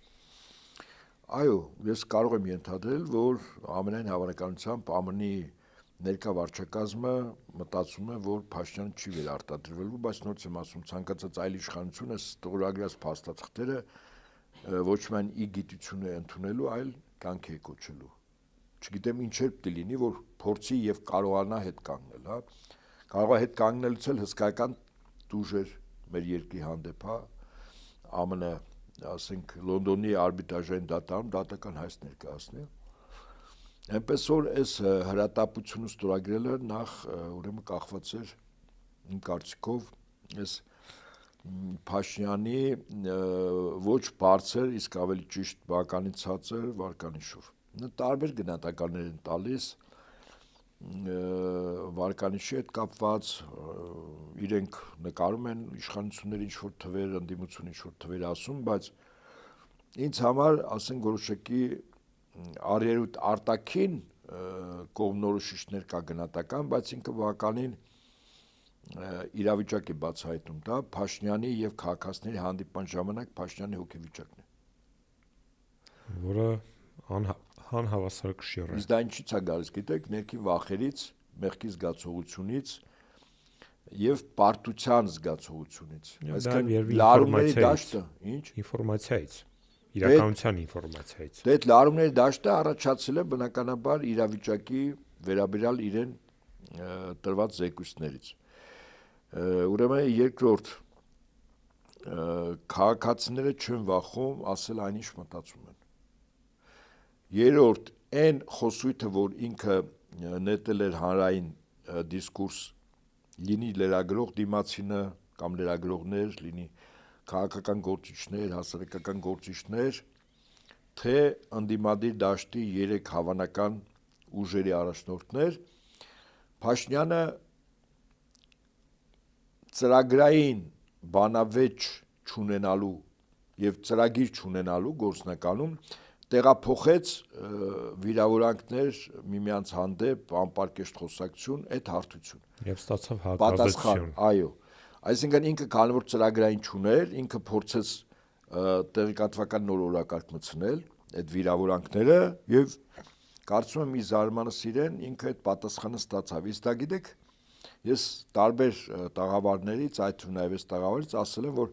Այո, ես կարող եմ ենթադրել, որ ամենայն հավանականությամբ ԱՄՆ-ի ներկա վարչակազմը մտածում է, որ Փաշինյանը չի վերարտադրվելու, բայց նորից եմ ասում, ցանկացած այլ իշխանություն է ստորագրած փաստաթղթերը ոչ միայն ի գիտություն է ընդունելու, այլ կյանքի է կոչելու։ Չգիտեմ ինչեր պետք է լինի, որ փորձի եւ կարողանա հետ կանգնել, հա։ Կարող է հետ կանգնելուց էլ հսկայական դուժեր մեր երկրի հանդեպ, հա։ ԱՄՆ, ասենք Լոնդոնի արբիտրաժային դատարանում դատական հայց ներկայացնի։ Այնպես որ այս հրատապությունը ստորագրելը նախ ուրեմն կախված էր իմ կարծիքով այս Փաշինյանի ոչ բարձր, իսկ ավելի ճիշտ բավականին ցածր վարկանիշով։ Տարբեր գնահատականներ են տալիս վարկանիշի հետ կապված, իրենք նկարում են իշխանությունների ինչ-որ թվեր, ընդդիմություն ինչ-որ թվեր ասում, բայց ինձ համար, ասենք որոշակի արյերուտ արտաքին կողմնորոշիչներ կա գնահատական, բայց ինքը բավականին իրավիճակ է բացահայտում, դա Փաշինյանի եւ քաղաքացիների հանդիպման ժամանակ Փաշինյանի հոգեվիճակն է, որը անհավասար կշիռ է։ Իսկ դա ինչից է գալիս, գիտեք, ներքին վախերից, մեղքի զգացողությունից եւ պարտության զգացողությունից։ Այսինքն լարումների դաշտը, ինչ? Ինֆորմացիայից, իրականության ինֆորմացիայից։ Դե այդ լարումների դաշտը առաջացել է բնականաբար իրավիճակի վերաբերյալ իրեն տրված զեկույցներից։ Ուրեմն երկրորդ քաղաքացիները չեն վախում ասել այնինչ մտածում են։ Երրորդ այն խոսույթը, որ ինքը նետել էր հանրային դիսկուրս, լինի լրագրող դիմացինը կամ լրագրողներ, լինի քաղաքական գործիչներ, հասարակական գործիչներ, թե ընդդիմադիր դաշտի 3 հավանական ուժերի առաջնորդներ, Փաշինյանը ծրագրային բանավեճ չունենալու եւ ծրագիր չունենալու գործնականում տեղափոխեց վիրավորանքներ միմյանց հանդեպ անպարկեշտ խոսակցություն այդ հարթություն եւ ստացավ հակազդեցություն։ Այո, այսինքն ինքը քանի որ ծրագրային չուներ, ինքը փորձեց տեղեկատվական նոր օրակարգ մտցնել այդ վիրավորանքները եւ կարծում եմ մի զարմանս իրեն ինքը այդ պատասխանը ստացավ։ Իսկ դա գիտեք, ես տարբեր տաղավարներից, այդ թվում նաեւ այս տաղավարից ասել եմ, որ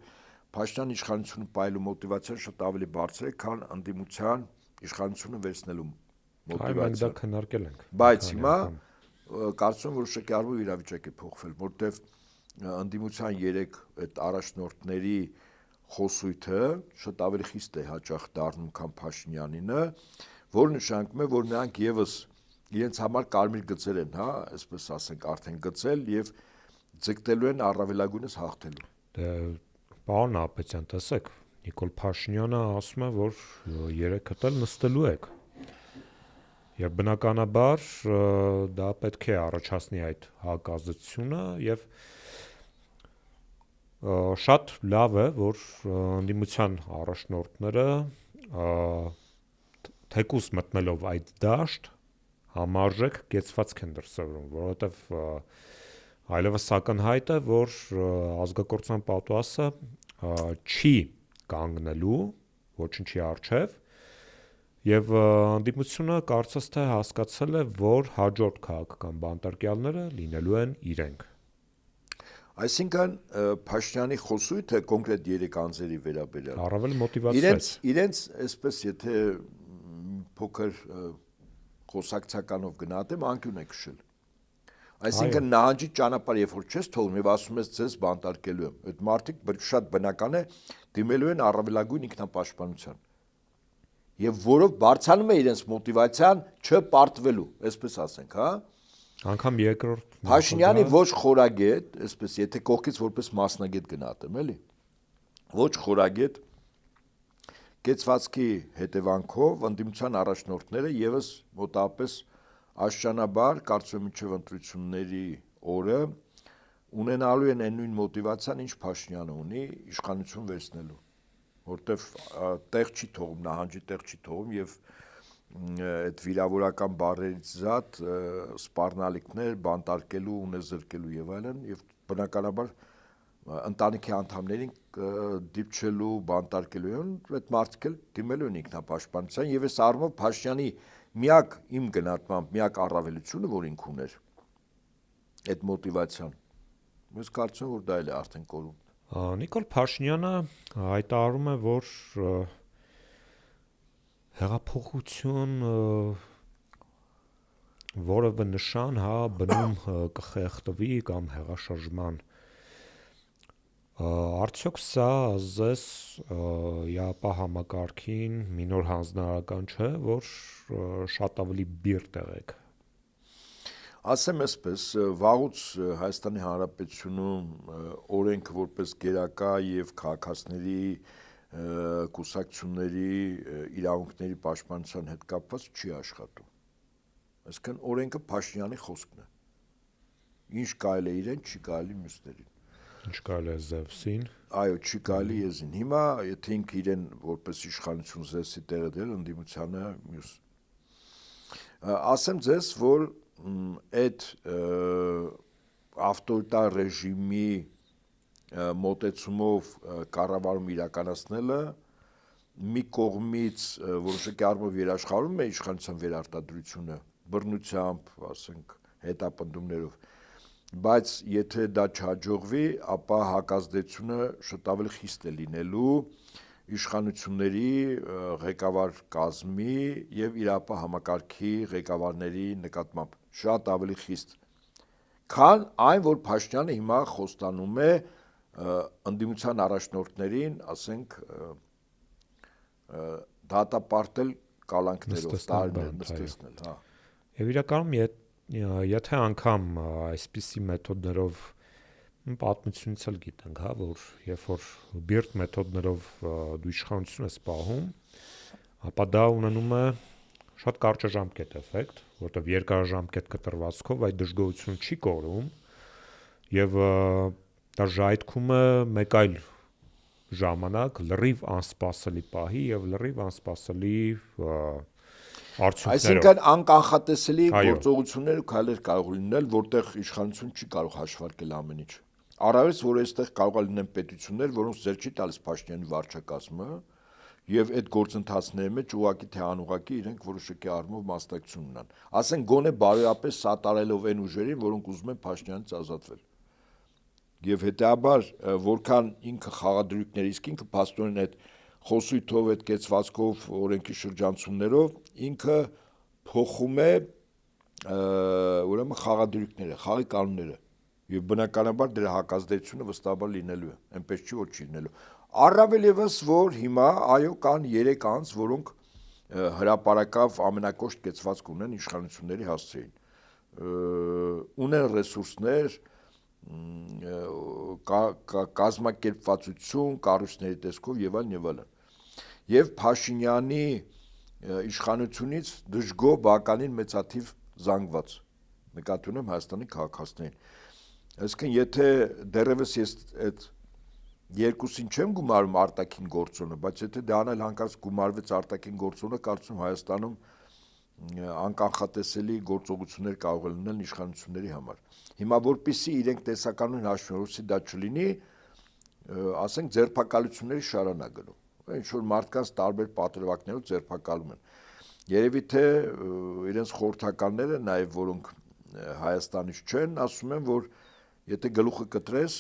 Փաշինյանի իշխանությունը պայելու մոտիվացիան շատ ավելի բարձր է, քան ընդդիմության իշխանությունը վերցնելու մոտիվացիան։ Դա քննարկել ենք։ Բայց հիմա կարծում եմ, որ շրջարվու իրավիճակ է փոխվել, որտեվ ընդդիմության 3 այդ առաջնորդների խոսույթը շատ ավելի խիստ է հաճախ դառնում, քան Փաշինյանինը, որը նշանակում է, որ նրանք եւս իրենց համար կարմիր գծեր են, այսպես ասենք, արդեն գծել եւ ձգտելու են առավելագույնս հաղթելու։ Պարոն Ապետյան, տեսեք, Նիկոլ Փաշինյանը ասում է, որ 3-ը էլ նստելու եք։ Եվ բնականաբար դա պետք է առաջացնի այդ հակազդեցությունը եւ շատ լավ է, որ ընդդիմության առաջնորդները թեկուս մտնելով այդ դաշտ համարժեք կեցվածք են դրսևորում, որովհետեւ այլևս ակնհայտ է, որ ազգակործության պատուհասը չի կանգնելու ոչինչի առջև եւ ընդդիմությունը կարծես թե հասկացել է, որ հաջորդ քաղաքական բանտարկյալները լինելու են իրենք։ Այսինքն Փաշինյանի խոսույթը կոնկրետ 3 անձերի վերաբերյալ առավել մոտիվացիաց իրենց այսպես եթե փոքր խոսակցականով գնահատեմ անկյուն է քշել։ Այսինքն նահանջի ճանապարհ երբ որ չես թողնում եւ ասում ես ձեզ բանտարկելու եմ, այդ մարդիկ շատ բնական է դիմելու են առավելագույն ինքնապաշտպանության։ Եվ որով բարձրանում է իրենց մոտիվացիան չպարտվելու, այսպես ասենք, Անկամ երկրորդ Փաշինյանի ոչ խորագետ, այսպես եթե կողքից որպես մասնագետ գնահատեմ, էլի, ոչ խորագետ կեցվածքի հետևանքով ընդդիմության առաջնորդները եւս մոտավորապես աշճանաբար կարծում եմ մինչև ընտրությունների օրը ունենալու են այն նույն մոտիվացիան, ինչ Փաշինյանը ունի իշխանություն վերցնելու, որտեվ տեղ չի թողում, նահանջի տեղ չի թողում եւ այդ վիրավորական բառերից զատ սպառնալիքներ բանտարկելու, ունեզրկելու եւ այլն եւ բնականաբար ընտանիքի անդամներին դիպչելու, բանտարկելու են, այդ մարդիկ էլ դիմելու են ինքնապաշտպանության եւ այս առումով Փաշինյանի միակ իմ գնահատմամբ միակ առավելությունը, որ ինք ուներ այդ մոտիվացիան։ Ես կարծում եմ, որ դա էլ է արդեն կորում։ Նիկոլ Փաշինյանը հայտարարում է, որ հեղափոխություն որևէ նշան, բնում կխեղդվի կամ հեղաշրջման արդյոք սա ձեզ ԵԱՊ համակարգին մի նոր հանձնարարական չէ, որ շատ ավելի բիր տեղեք։ Ասեմ այսպես, վաղուց Հայաստանի Հանրապետությունում օրենքը որպես գերակա եւ քաղաքացիների կուսակցությունների իրավունքների պաշտպանության հետ կապված չի աշխատում։ Այսինքն օրենքը Փաշինյանի խոսքն է։ Ինչ կարելի է իրեն, չի կարելի մյուսներին։ Ինչ կարելի է Զևսին։ Այո, չի կարելի եզին։ Հիմա եթե ինքը իրեն որպես իշխանություն Զևսի տեղը դել ընդդիմությանը մյուս։ Ասեմ ձեզ, որ այդ ավտորիտար ռեժիմի մոտեցումով կառավարում իրականացնելը մի կողմից որոշակի առումով երաշխավորում է իշխանության վերարտադրությունը բռնությամբ, ասենք, հետապնդումներով, բայց եթե դա չհաջողվի, ապա հակազդեցությունը շատ ավելի խիստ է լինելու իշխանությունների ղեկավար կազմի եւ իրապահ համակարգի ղեկավարների նկատմամբ շատ ավելի խիստ, քան այն, որ Փաշինյանը հիմա խոստանում է ընդդիմության առաջնորդներին, ասենք, դատապարտել կալանքներով, տարիներ նստեցնել, հա։ Եվ իրականում եթե անգամ այսպիսի մեթոդներով պատմությունից էլ գիտենք, հա, որ երբ որ բիրտ մեթոդներով դու իշխանություն ես պահում, ապա դա ունենում է շատ կարճաժամկետ էֆեկտ, որտեղ երկարաժամկետ կտրվածքով այդ դժգոհությունը չի կորում եւ դա ժայթքում է մեկ այլ ժամանակ լրիվ անսպասելի պահի եւ լրիվ անսպասելի արդյունքներով։ Այսինքն անկանխատեսելի գործողություններ ու քայլեր կարող լինել, որտեղ իշխանություն չի կարող հաշվարկել ամեն ինչ։ Առավելս, որ այստեղ կարող է լինեն պետություններ, որոնց ձեր չի տալիս Փաշինյանի վարչակազմը, եւ այդ գործընթացների մեջ ուղղակի թե անուղղակի իրենք որոշակի առումով մասնակցություն ունեն։ Ասենք գոնե բարոյապես սատարելով այն ուժերին, որոնք ուզում են Փաշինյանից ազատվել։ Եվ հետեաբար որքան ինքը խաղադրույքներ, իսկ ինքը փաստորեն այդ խոսույթով, այդ կեցվածքով, օրենքի շրջանցումներով ինքը փոխում է ուրեմն խաղադրույքները, խաղի կանոնները եւ բնականաբար դրա հակազդեցությունը վստահաբար լինելու է, այնպես չի որ չի լինելու։ Առավել եւս որ հիմա այո կան 3 անձ, որոնք հրապարակավ ամենակոշտ կեցվածք ունեն իշխանությունների հասցեին։ Ունեն ռեսուրսներ, կազմակերպվածություն, կառույցների տեսքով եւ այլն եւ այլն։ Եվ Փաշինյանի իշխանությունից դժգոհ բականին մեծաթիվ զանգված, նկատի ունեմ Հայաստանի քաղաքացիներին։ Այսինքն եթե դեռևս ես այդ երկուսին չեմ գումարում արտաքին գործոնը, բայց եթե դա անել հանկարծ գումարվեց արտաքին գործոնը, կարծում Հայաստանում անկանխատեսելի գործողություններ կարող են լինել իշխանությունների համար։ Հիմա որպեսզի իրենք տեսականուն հաշվի դա չլինի, ասենք ձերբակալությունների շարան է գնում։ Ինչ որ մարդկանց տարբեր պատրվակներով ձերբակալում են։ Երևի թե իրենց խորհրդականները, նաև որոնք Հայաստանից չեն, ասում են, որ եթե գլուխը կտրես,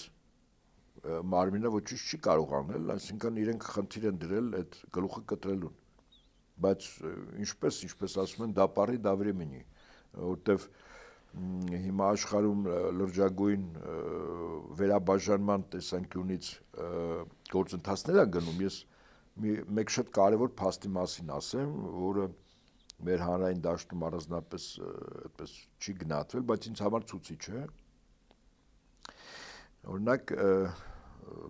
մարմինը ոչինչ չի կարող անել, այսինքն իրենք խնդիր են դրել այդ գլուխը կտրելուն։ Բայց ինչպես ասում են, դա պարի դա времени, որտեվ հիմա աշխարհում լրջագույն վերաբաժանման տեսանկյունից գործընթացներ են գնում։ Ես մեկ շատ կարևոր փաստի մասին ասեմ, որը մեր հանրային դաշտում առանձնապես այդպես չի գնահատվել, բայց ինձ համար ցուցիչ է։ Օրինակ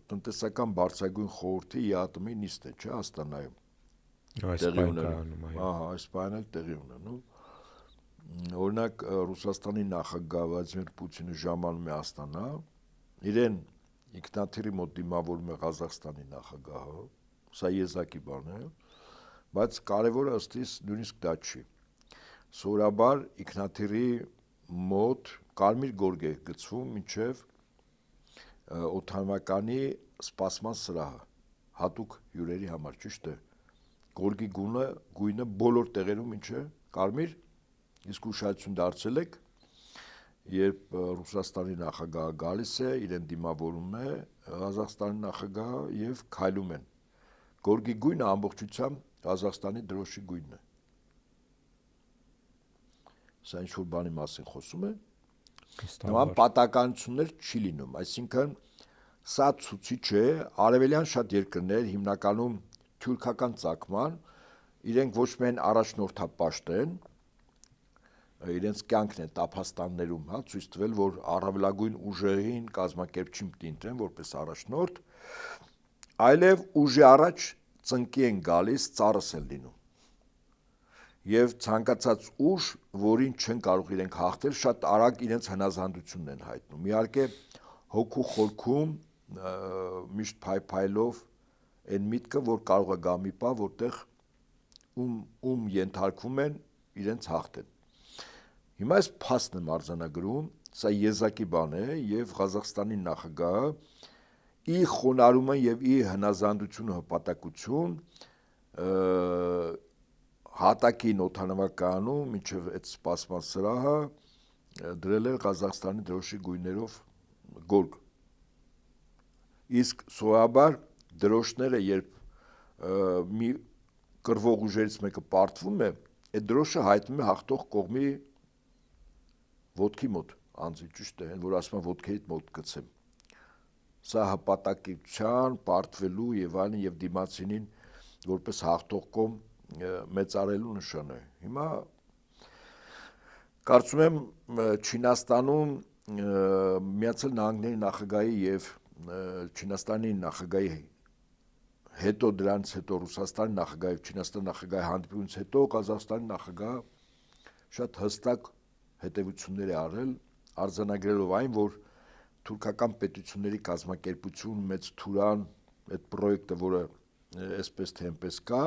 տնտեսական բարձրագույն խորհրդի ԵԱՏՄ-ի նիստ է, չէ, Աստանայում։ Այս պայքարանում, այո։ Ահա, այս պայքարն էլ տեղի ունենում։ Օրինակ Ռուսաստանի նախագահ Վլադիմիր Պուտինը ժամանում է Աստանա, իրեն ինքնաթիռի մոտ դիմավորում է Ղազախստանի նախագահը, սա եզակի բան է, բայց կարևորը ըստ իս նույնիսկ դա չի։ Սովորաբար ինքնաթիռի մոտ կարմիր գորգ է գցվում մինչև օդանավականի սպասման սրահը, հատուկ հյուրերի համար, ճիշտ է։ Գորգի գույնը բոլոր տեղերում ինչ է, կարմիր, իսկ ուշադրություն դարձել եք, երբ Ռուսաստանի նախագահը գալիս է, իրեն դիմավորում է Ղազախստանի նախագահը եւ քայլում են։ Գորգի գույնը ամբողջությամբ Ղազախստանի դրոշի գույնն է։ Սա ինչ-որ բանի մասին խոսում է։ Նման պատականություններ չի լինում, այսինքն սա ցուցիչ է, արևելյան շատ երկրներ հիմնականում թյուրքական ծագման, իրենք ոչ միայն առաջնորդապաշտ են, իրենց կյանքն է տափաստաններում, հա, ցույց տվել, որ առավելագույն ուժերին կազմակերպչին պիտի ընտրեն որպես առաջնորդ, այլև ուժի առաջ ծնկի են գալիս, ծառս են լինում։ Եվ ցանկացած ուժ, որին չեն կարող իրենք հաղթել, շատ արագ իրենց հնազանդությունն են հայտնում։ Իհարկե հոգու խորքում միշտ փայփայլով այն միտքը, որ կարող է գա մի պահ, որտեղ ում ենթարկվում են իրենց հաղթեն։ Հիմա այս փաստն եմ արձանագրում, սա եզակի բան է եւ Ղազախստանի նախագահը ի խոնարհումը եւ ի հնազանդությունը հպատակություն հատակի նոթանավականում մինչև այդ սպասման սրահը դրել էր Ղազախստանի դրոշի գույներով գորգ։ Իսկ սովորաբար դրոշները երբ մի կռվող ուժերից մեկը պարտվում է, այդ դրոշը հայտնում է հաղթող կողմի ոտքի մոտ, անձի ճիշտ է, որ ասում են ոտքերիդ մոտ գցեմ։ Սա հպատակության, պարտվելու եւ այլն եւ դիմացինին որպես հաղթող կողմ մեծարելու նշան է։ Հիմա կարծում եմ Չինաստանում Միացյալ Նահանգների նախագահի եւ Չինաստանի նախագահի հետո դրանից հետո Ռուսաստանի նախագահի եւ Չինաստանի նախագահի հանդիպումից հետո Ղազախստանի նախագահը շատ հստակ հետևություններ է արել, արձանագրելով այն, որ թուրքական պետությունների կազմակերպություն Մեծ Թուրան, այդ պրոյեկտը, որը այսպես թե այնպես կա,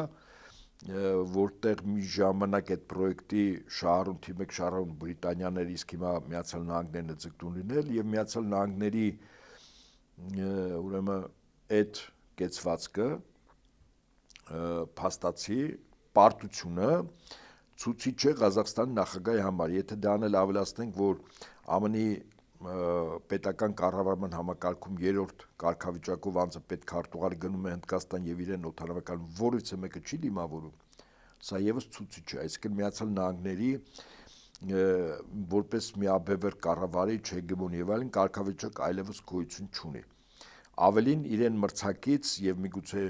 որտեղ մի ժամանակ այդ պրոյեկտի շահառուն թիմեք շահառուն Բրիտանիան էր, իսկ հիմա Միացյալ Նահանգներն է ձգտում լինել եւ Միացյալ Նահանգների ուրեմն այդ կեցվածքը փաստացի պարտությունը ցուցիչ է Ղազախստանի նախագահի համար։ Եթե դրանել ավելացնենք, որ ԱՄՆ-ի պետական կառավարման համակարգում երրորդ կարգավիճակով անձը պետք քարտուղար գնում է Հնդկաստան եւ իրեն օթանավական որից մեկը չի դիմավորում, սա եւս ցուցիչ է, այսինքն Միացյալ Նահանգների որպես միաբևեռ կառավարիչ հեգեմոն եւ այլն կարգավիճակ այլևս գոյություն չունի։ Ավելին իրեն մրցակից եւ միգուցե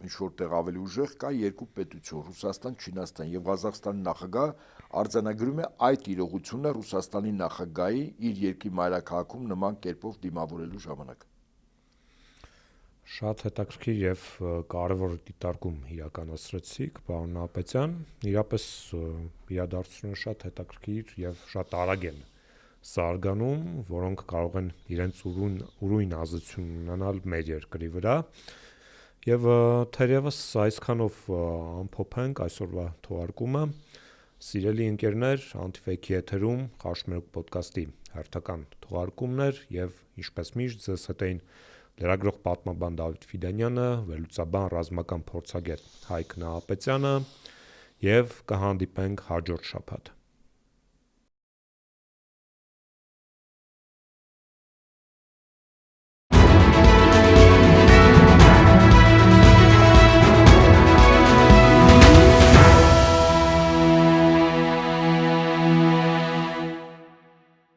ինչ-որտեղ ավելի ուժեղ կա երկու պետություն՝ Ռուսաստան, Չինաստան եւ Ղազախստանի նախագահը արձանագրում է այդ իրողությունը Ռուսաստանի նախագահի իր երկրի մայրաքաղաքում նման կերպով դիմավորելու ժամանակ։ Շատ հետաքրքիր եւ կարեւոր դիտարկում իրականացրեցիք, պարոն Նահապետյան։ Իրապես իրադարձությունը շատ հետաքրքիր եւ շատ արագ են զարգանում, որոնք կարող են իրենց ուրույն ազդեցություն ունենալ մեր երկրի վրա։ Եվ թերևս այսքանով ամփոփենք այսօրվա թողարկումը։ Սիրելի ընկերներ, Antifake-ի եթերում Խաշմերուկ ոդկասթի հերթական թողարկումներ եւ ինչպես միշտ ձեզ հետ էին լրագրող պատմաբան Դավիթ Ֆիդանյանը, վերլուծաբան ռազմական փորձագետ Հայկ Նահապետյանը եւ կհանդիպենք հաջորդ շաբաթ։